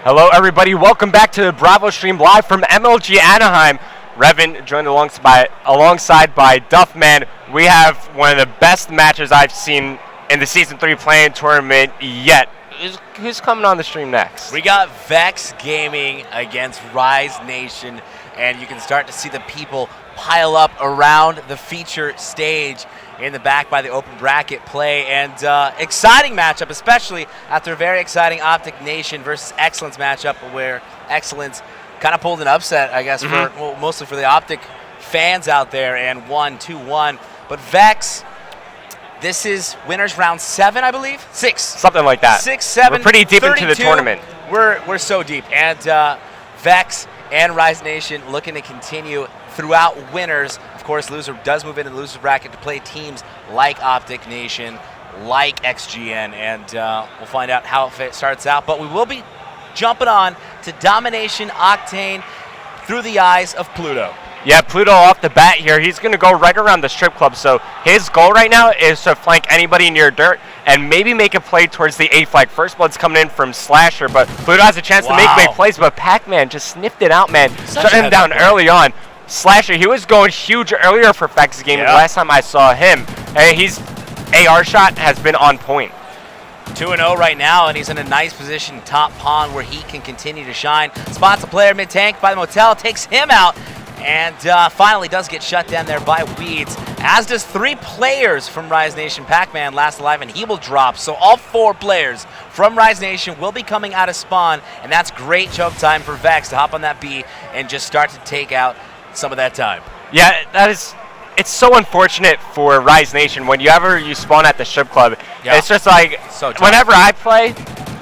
Hello, everybody. Welcome back to the Bravo stream live from MLG Anaheim. Revan joined alongside by Duffman. We have one of the best matches I've seen in the Season 3 playing tournament yet. Who's coming on the stream next? We got Vex Gaming against Rise Nation, and you can start to see the people pile up around the feature stage in the back by the open bracket play. And exciting matchup, especially after a very exciting Optic Nation versus Excellence matchup where Excellence kind of pulled an upset, I guess, mostly for the Optic fans out there, and won 2-1. But Vex, this is winners round 7, I believe? 6. Something like that. 6, 7, We're pretty deep 32. into the tournament. We're so deep. And Vex and Rise Nation looking to continue throughout winners. Of course, loser does move into the loser bracket to play teams like Optic Nation, like XGN, and we'll find out how it starts out. But we will be jumping on to Domination Octane through the eyes of Pluto. Yeah, Pluto off the bat here. He's going to go right around the strip club. So his goal right now is to flank anybody near dirt and maybe make a play towards the A flag. First blood's coming in from Slasher, but Pluto has a chance to make big plays, but Pac-Man just sniffed it out, man. Shut him down early on. Slasher, he was going huge earlier for Vex Gaming last time I saw him. And his AR shot has been on point. 2-0 right now, and he's in a nice position top pawn where he can continue to shine. Spots a player mid-tank by the Motel, takes him out, and finally does get shut down there by Weeds, as does 3 players from Rise Nation. Pac-Man last alive, and he will drop. So all 4 players from Rise Nation will be coming out of spawn, and that's great choke time for Vex to hop on that B and just start to take out some of that time. Yeah, it's so unfortunate for Rise Nation when you spawn at the strip club. Yeah. It's just like, so whenever I play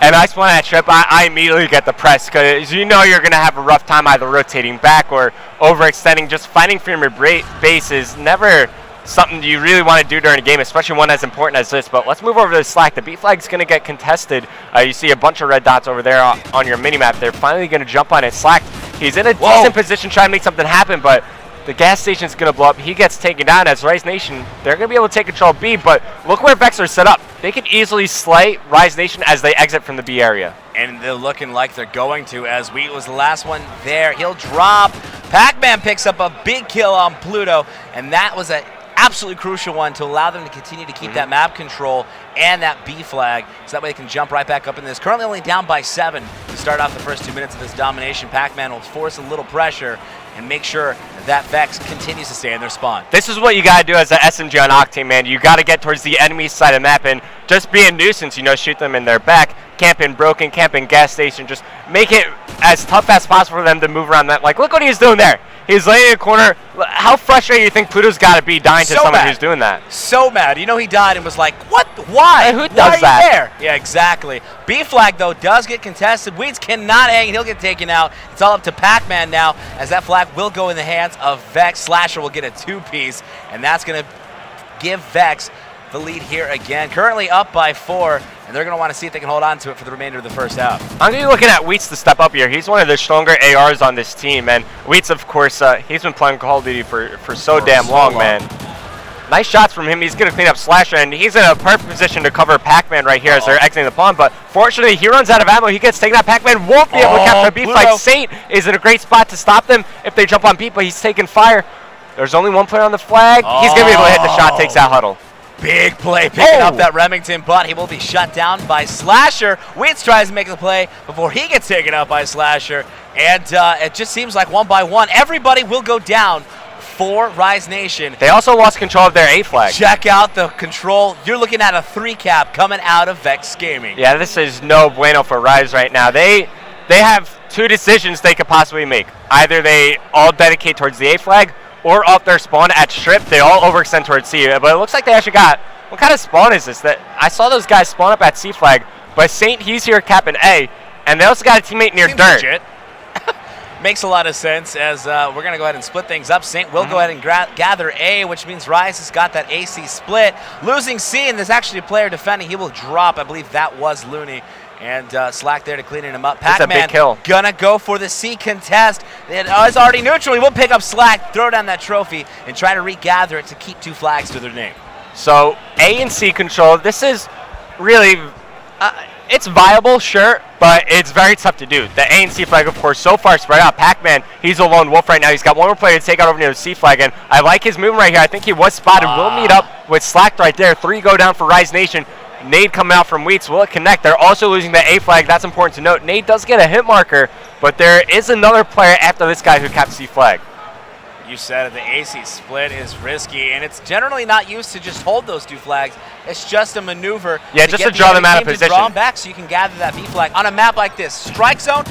and I spawn at strip, I immediately get the press because you know you're going to have a rough time either rotating back or overextending. Just fighting from your base is never something you really want to do during a game, especially one as important as this. But let's move over to the Slack. The B flag's going to get contested. You see a bunch of red dots over there on your minimap. They're finally going to jump on it. Slack, he's in a decent position trying to make something happen, but the gas station's going to blow up. He gets taken down as Rise Nation. They're going to be able to take control of B, but look where Vex are set up. They can easily slay Rise Nation as they exit from the B area. And they're looking like they're going to, as Wheat was the last one there. He'll drop. Pac-Man picks up a big kill on Pluto, and that was an absolutely crucial one to allow them to continue to keep that map control and that B flag, so that way they can jump right back up in this. Currently only down by 7 to start off the first 2 minutes of this domination. Pac-Man will force a little pressure and make sure that Vex continues to stay in their spawn. This is what you got to do as an SMG on Octane, man. You got to get towards the enemy side of the map and just be a nuisance, shoot them in their back, camp in broken, camp in gas station, just make it as tough as possible for them to move around that. Like, look what he's doing there. He's laying in a corner. How frustrated do you think Pluto's got to be dying to someone who's doing that? So mad. He died and was like, what? Why? Who does that? There? Yeah, exactly. B flag, though, does get contested. Weeds cannot hang. He'll get taken out. It's all up to Pac-Man now, as that flag will go in the hands of Vex. Slasher will get a 2-piece, and that's going to give Vex the lead here again. Currently up by 4, and they're going to want to see if they can hold on to it for the remainder of the first half. I'm going to be looking at Wheats to step up here. He's one of the stronger ARs on this team, and Wheats, of course, he's been playing Call of Duty for so damn long, man. Nice shots from him. He's going to clean up Slasher, and he's in a perfect position to cover Pac-Man right here as they're exiting the pawn, but fortunately, he runs out of ammo. He gets taken out. Pac-Man won't be able to capture a B flag. Saint is in a great spot to stop them if they jump on B, but he's taking fire. There's only one player on the flag. He's going to be able to hit the shot, takes out Huddle. Big play picking up that Remington, but he will be shut down by Slasher. Witz tries to make the play before he gets taken out by Slasher. And it just seems like one by one, everybody will go down for Rise Nation. They also lost control of their A flag. Check out the control. You're looking at a 3-cap coming out of Vex Gaming. Yeah, this is no bueno for Rise right now. They have 2 decisions they could possibly make. Either they all dedicate towards the A flag, or off their spawn at strip, they all overextend towards C. But it looks like they actually got, what kind of spawn is this? That I saw those guys spawn up at C flag, but Saint, he's here capping A, and they also got a teammate near Seems dirt. Legit. Makes a lot of sense, as we're going to go ahead and split things up. Saint will go ahead and gather A, which means Rise has got that AC split. Losing C, and there's actually a player defending. He will drop. I believe that was Looney. And Slack there to cleaning him up. Pac-Man gonna go for the C contest. It is already neutral. He will pick up Slack, throw down that trophy, and try to regather it to keep 2 flags to their name. So A and C control. This is really, it's viable, sure, but it's very tough to do. The A and C flag, of course, so far spread out. Pac-Man, he's a lone wolf right now. He's got one more player to take out over near the C flag, and I like his movement right here. I think he was spotted. We'll meet up with Slacked right there. 3 go down for Rise Nation. Nade coming out from Wheats. Will it connect? They're also losing the A flag. That's important to note. Nade does get a hit marker, but there is another player after this guy who capped C flag. You said it, the AC split is risky, and it's generally not used to just hold those 2 flags. It's just a maneuver. Just to draw them out of position. Draw them back so you can gather that B flag. On a map like this, strike zone,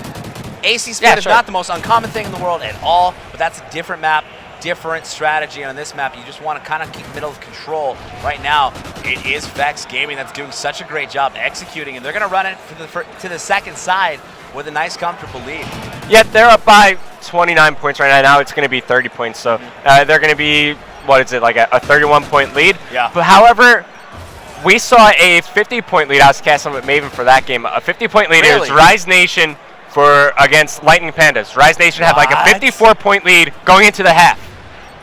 AC split is not the most uncommon thing in the world at all, but that's a different map, different strategy. And on this map, you just want to kind of keep middle of control. Right now, it is Vex Gaming that's doing such a great job executing, and they're going to run it to the second side with a nice, comfortable lead. Yeah, they're up by 29 points right now. It's going to be 30 points, so they're going to be, what is it, like a 31-point lead? Yeah. But however, we saw a 50-point lead. I was casting with Maven for that game. A 50-point lead. It was Rise Nation against Lightning Pandas. Rise Nation had like a 54-point lead going into the half.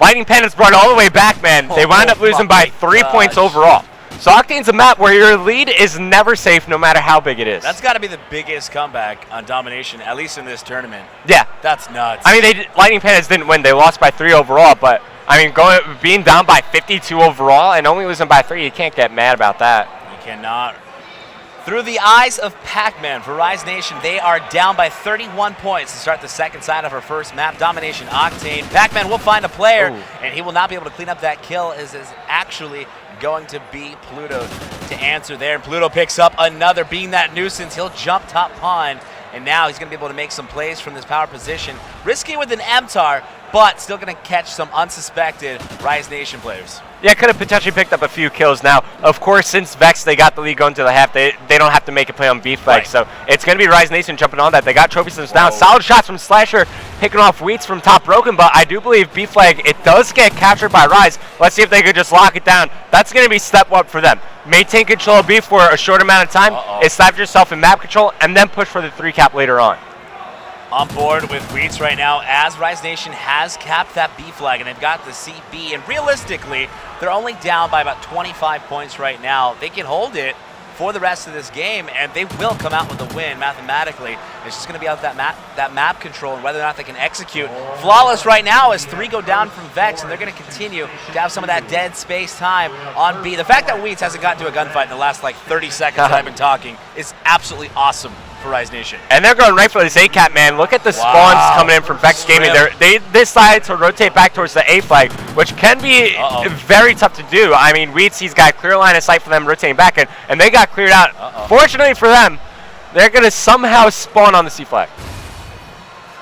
Lightning Pandas brought it all the way back, man. They wound up losing by 3 points overall. So Octane's a map where your lead is never safe, no matter how big it is. That's got to be the biggest comeback on Domination, at least in this tournament. Yeah. That's nuts. I mean, Lightning Pandas didn't win. They lost by 3 overall, but, I mean, being down by 52 overall and only losing by 3, you can't get mad about that. You cannot. Through the eyes of Pac-Man for Rise Nation, they are down by 31 points to start the second side of our first map, Domination Octane. Pac-Man will find a player, and he will not be able to clean up that kill, as is actually going to be Pluto to answer there. And Pluto picks up another, being that nuisance. He'll jump top pond, and now he's going to be able to make some plays from this power position. Risky with an MTAR, but still going to catch some unsuspected Rise Nation players. Yeah, could have potentially picked up a few kills. Now, of course, since Vex, they got the lead going to the half, they don't have to make a play on B flag. Right. So it's going to be Rise Nation jumping on that. They got trophy systems down. Solid shots from Slasher, picking off Wheats from top broken, but I do believe B flag, it does get captured by Rise. Let's see if they could just lock it down. That's going to be step up for them. Maintain control of B for a short amount of time, establish yourself in map control, and then push for the 3 cap later on. On board with Wheats right now, as Rise Nation has capped that B flag, and they've got the CB, and realistically, they're only down by about 25 points right now. They can hold it for the rest of this game, and they will come out with a win mathematically. It's just going to be out that map control and whether or not they can execute. Flawless right now as 3 go down from Vex, and they're going to continue to have some of that dead space time on B. The fact that Wheats hasn't gotten to a gunfight in the last like 30 seconds that I've been talking is absolutely awesome for Rise Nation. And they're going right for this A-cap, man. Look at the spawns coming in from Vex Gaming. They decide to rotate back towards the A flag, which can be very tough to do. I mean, Wheats, he's got a clear line of sight for them rotating back, and they got cleared out. Fortunately for them, they're going to somehow spawn on the C flag.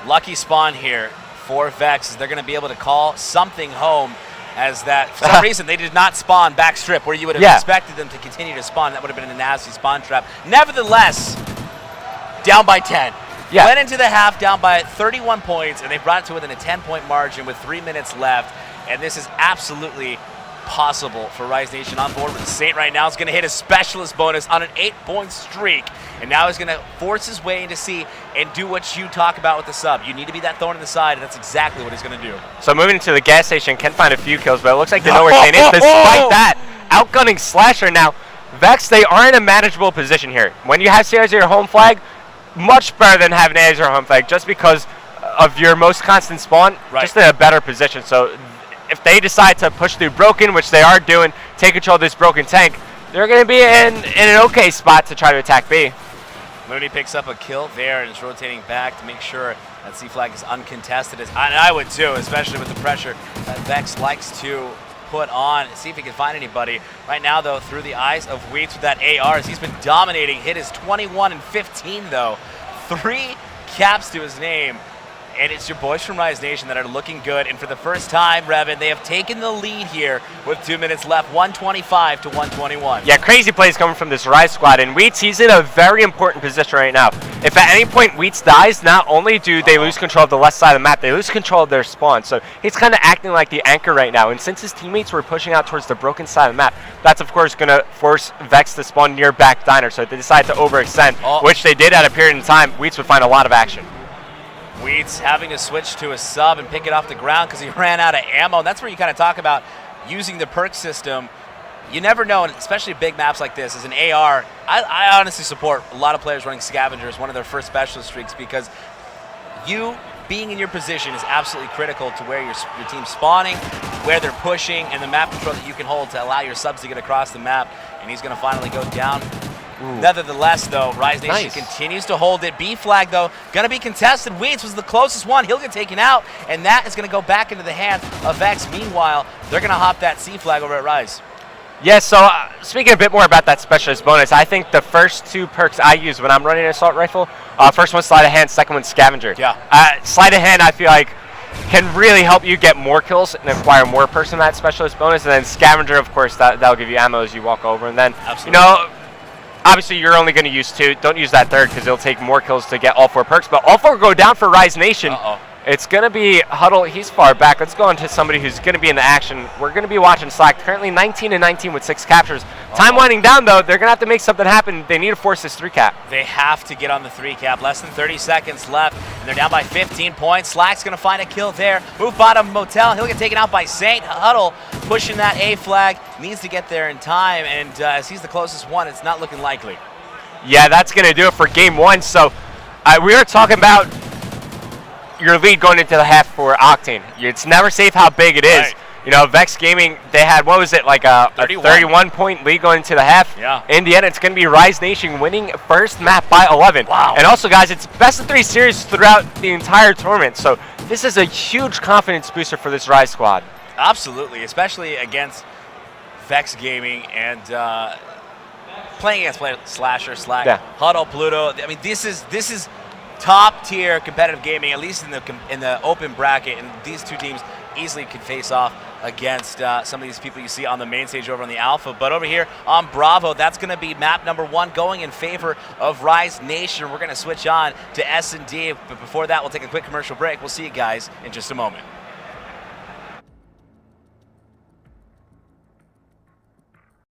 Lucky spawn here for Vex. They're going to be able to call something home, as that, for some reason, they did not spawn back strip, where you would have expected them to continue to spawn. That would have been a nasty spawn trap. Nevertheless, down by 10. Yeah. Went into the half down by 31 points, and they brought it to within a 10-point margin with 3 minutes left. And this is absolutely possible for Rise Nation. On board with Saint right now. Is going to hit a specialist bonus on an 8-point streak. And now he's going to force his way into C and do what you talk about with the sub. You need to be that thorn in the side, and that's exactly what he's going to do. So moving into the gas station, can find a few kills, but it looks like they know where Saint is. Despite that, outgunning Slasher. Now, Vex, they are in a manageable position here. When you have C as your home flag, much better than having A as your home flag, just because of your most constant spawn, just in a better position. So if they decide to push through Broken, which they are doing, take control of this Broken tank, they're going to be in an okay spot to try to attack B. Mooney picks up a kill there and is rotating back to make sure that C flag is uncontested. And I would too, especially with the pressure that Vex likes to put on. See if he can find anybody. Right now, though, through the eyes of Wheats with that AR, as he's been dominating. Hit is 21 and 15, though. 3 caps to his name. And it's your boys from Rise Nation that are looking good. And for the first time, Revan, they have taken the lead here with 2 minutes left, 125 to 121. Yeah, crazy plays coming from this Rise squad. And Wheats, he's in a very important position right now. If at any point Wheats dies, not only do they lose control of the left side of the map, they lose control of their spawn. So he's kind of acting like the anchor right now. And since his teammates were pushing out towards the Broken side of the map, that's of course going to force Vex to spawn near back diner. So if they decide to overextend, which they did at a period in time, Wheats would find a lot of action. Wheats having to switch to a sub and pick it off the ground because he ran out of ammo. And that's where you kind of talk about using the perk system. you never know, and especially big maps like this. As an AR, I honestly support a lot of players running Scavenger as one of their first specialist streaks, because you being in your position is absolutely critical to where your team's spawning, where they're pushing, and the map control that you can hold to allow your subs to get across the map. And he's going to finally go down. Ooh. Nevertheless, though, Rise Nation continues to hold it. B flag, though, going to be contested. Weeds was the closest one. He'll get taken out, and that is going to go back into the hands of Vex. Meanwhile, they're going to hop that C flag over at Rise. Yeah, so speaking a bit more about that specialist bonus, I think the first 2 perks I use when I'm running an assault rifle, first one sleight of hand, second one scavenger. Yeah. Sleight of hand, I feel like, can really help you get more kills and acquire more perks in that specialist bonus, and then scavenger, of course, that'll give you ammo as you walk over, and then, absolutely, you know, obviously you're only going to use 2. Don't use that third because it'll take more kills to get all 4 perks, but all 4 go down for Rise Nation. Uh-oh. It's going to be Huddle. He's far back. Let's go into somebody who's going to be in the action. We're going to be watching Slack. Currently 19-19 with 6 captures. Time winding down, though. They're going to have to make something happen. They need to force this 3 cap. They have to get on the 3 cap. Less than 30 seconds left, and they're down by 15 points. Slack's going to find a kill there. Move bottom Motel. He'll get taken out by Saint. Huddle pushing that A flag. Needs to get there in time, and as he's the closest one, it's not looking likely. Yeah, that's going to do it for game 1. So we were talking about your lead going into the half for Octane. It's never safe how big it is. Right. You know, Vex Gaming, they had, what was it, like a 31-point lead going into the half. Yeah. In the end, it's going to be Rise Nation winning first map by 11. Wow. And also, guys, it's best of 3 series throughout the entire tournament. So this is a huge confidence booster for this Rise squad. Absolutely, especially against Vex Gaming and playing against Slasher, Slack, Huddle, Pluto. I mean, this is top tier competitive gaming, at least in the open bracket, and these 2 teams easily could face off against some of these people you see on the main stage over on the Alpha. But over here on Bravo, that's going to be map number 1 going in favor of Rise Nation. We're going to switch on to S&D, but before that, we'll take a quick commercial break. We'll see you guys in just a moment.